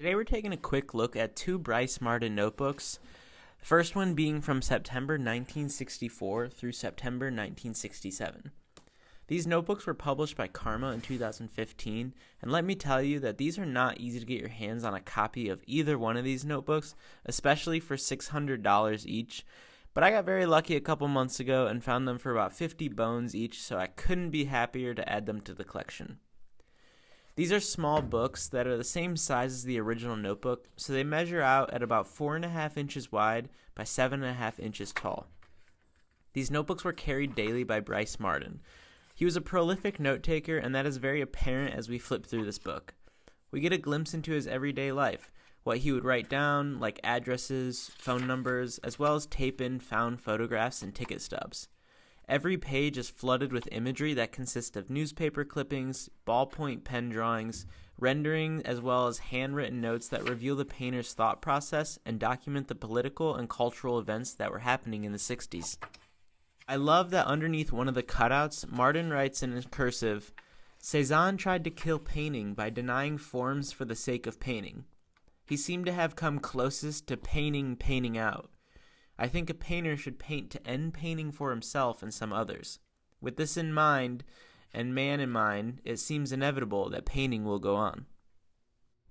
Today we're taking a quick look at two Brice Marden notebooks, the first one being from September 1964 through September 1967. These notebooks were published by Karma in 2015, and let me tell you that these are not easy to get your hands on a copy of either one of these notebooks, especially for $600 each. But I got very lucky a couple months ago and found them for about 50 bones each, so I couldn't be happier to add them to the collection. These are small books that are the same size as the original notebook, so they measure out at about 4.5 inches wide by 7.5 inches tall. These notebooks were carried daily by Brice Marden. He was a prolific note-taker, and that is very apparent as we flip through this book. We get a glimpse into his everyday life, what he would write down, like addresses, phone numbers, as well as tape in found photographs and ticket stubs. Every page is flooded with imagery that consists of newspaper clippings, ballpoint pen drawings, rendering, as well as handwritten notes that reveal the painter's thought process and document the political and cultural events that were happening in the 60s. I love that underneath one of the cutouts, Marden writes in cursive, "Cézanne tried to kill painting by denying forms for the sake of painting. He seemed to have come closest to painting out. I think a painter should paint to end painting for himself and some others. With this in mind, and man in mind, it seems inevitable that painting will go on."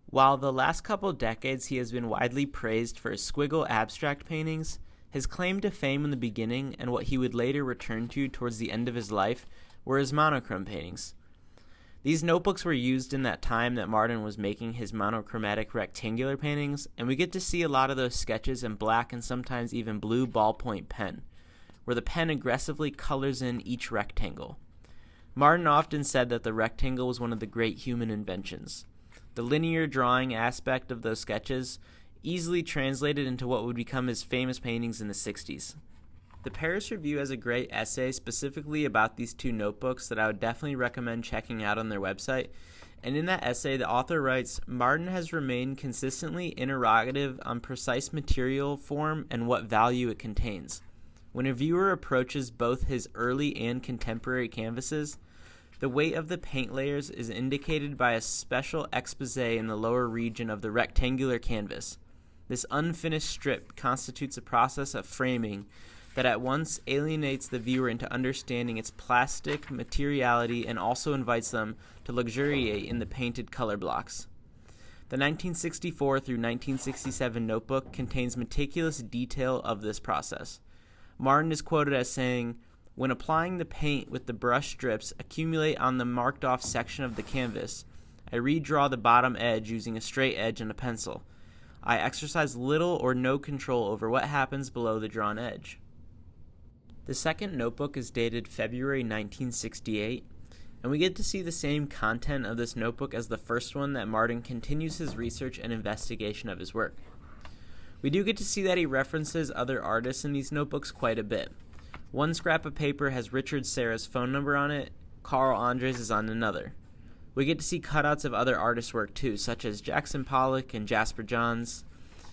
While the last couple decades he has been widely praised for his squiggle abstract paintings, his claim to fame in the beginning and what he would later return to towards the end of his life were his monochrome paintings. These notebooks were used in that time that Marden was making his monochromatic rectangular paintings, and we get to see a lot of those sketches in black and sometimes even blue ballpoint pen, where the pen aggressively colors in each rectangle. Marden often said that the rectangle was one of the great human inventions. The linear drawing aspect of those sketches easily translated into what would become his famous paintings in the 60s. The Paris Review has a great essay specifically about these two notebooks that I would definitely recommend checking out on their website. And in that essay, the author writes, "Marden has remained consistently interrogative on precise material form and what value it contains. When a viewer approaches both his early and contemporary canvases, the weight of the paint layers is indicated by a special exposé in the lower region of the rectangular canvas. This unfinished strip constitutes a process of framing that at once alienates the viewer into understanding its plastic materiality and also invites them to luxuriate in the painted color blocks." The 1964 through 1967 notebook contains meticulous detail of this process. Marden is quoted as saying, "When applying the paint with the brush strips accumulate on the marked off section of the canvas, I redraw the bottom edge using a straight edge and a pencil. I exercise little or no control over what happens below the drawn edge." The second notebook is dated February 1968, and we get to see the same content of this notebook as the first one that Marden continues his research and investigation of his work. We do get to see that he references other artists in these notebooks quite a bit. One scrap of paper has Richard Serra's phone number on it, Carl Andres is on another. We get to see cutouts of other artists' work too, such as Jackson Pollock and Jasper Johns.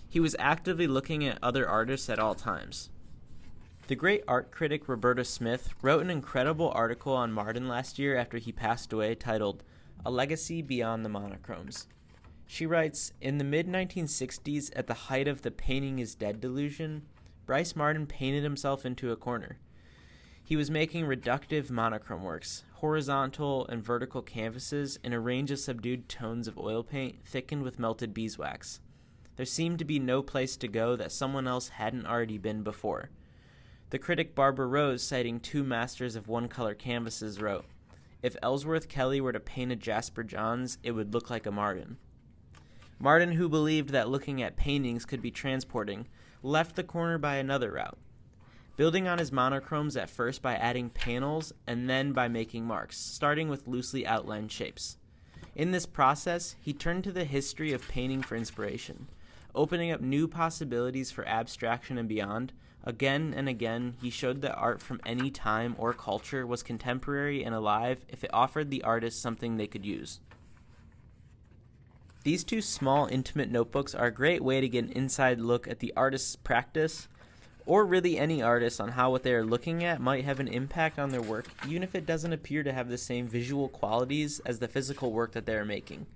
He was actively looking at other artists at all times. The great art critic Roberta Smith wrote an incredible article on Marden last year after he passed away titled, "A Legacy Beyond the Monochromes." She writes, "In the mid-1960s, at the height of the painting is dead delusion, Brice Marden painted himself into a corner. He was making reductive monochrome works, horizontal and vertical canvases in a range of subdued tones of oil paint thickened with melted beeswax. There seemed to be no place to go that someone else hadn't already been before." The critic Barbara Rose, citing two masters of one-color canvases, wrote, "If Ellsworth Kelly were to paint a Jasper Johns, it would look like a Marden." Marden, who believed that looking at paintings could be transporting, left the corner by another route, building on his monochromes at first by adding panels and then by making marks, starting with loosely outlined shapes. In this process, he turned to the history of painting for inspiration, opening up new possibilities for abstraction and beyond. Again and again, he showed that art from any time or culture was contemporary and alive if it offered the artist something they could use. These two small, intimate notebooks are a great way to get an inside look at the artist's practice, or really any artist, on how what they are looking at might have an impact on their work, even if it doesn't appear to have the same visual qualities as the physical work that they are making.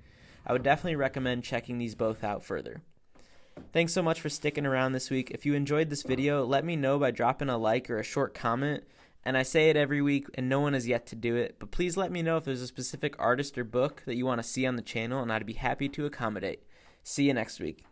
I would definitely recommend checking these both out further. Thanks so much for sticking around this week. If you enjoyed this video, let me know by dropping a like or a short comment. And I say it every week, and no one has yet to do it, but please let me know if there's a specific artist or book that you want to see on the channel, and I'd be happy to accommodate. See you next week.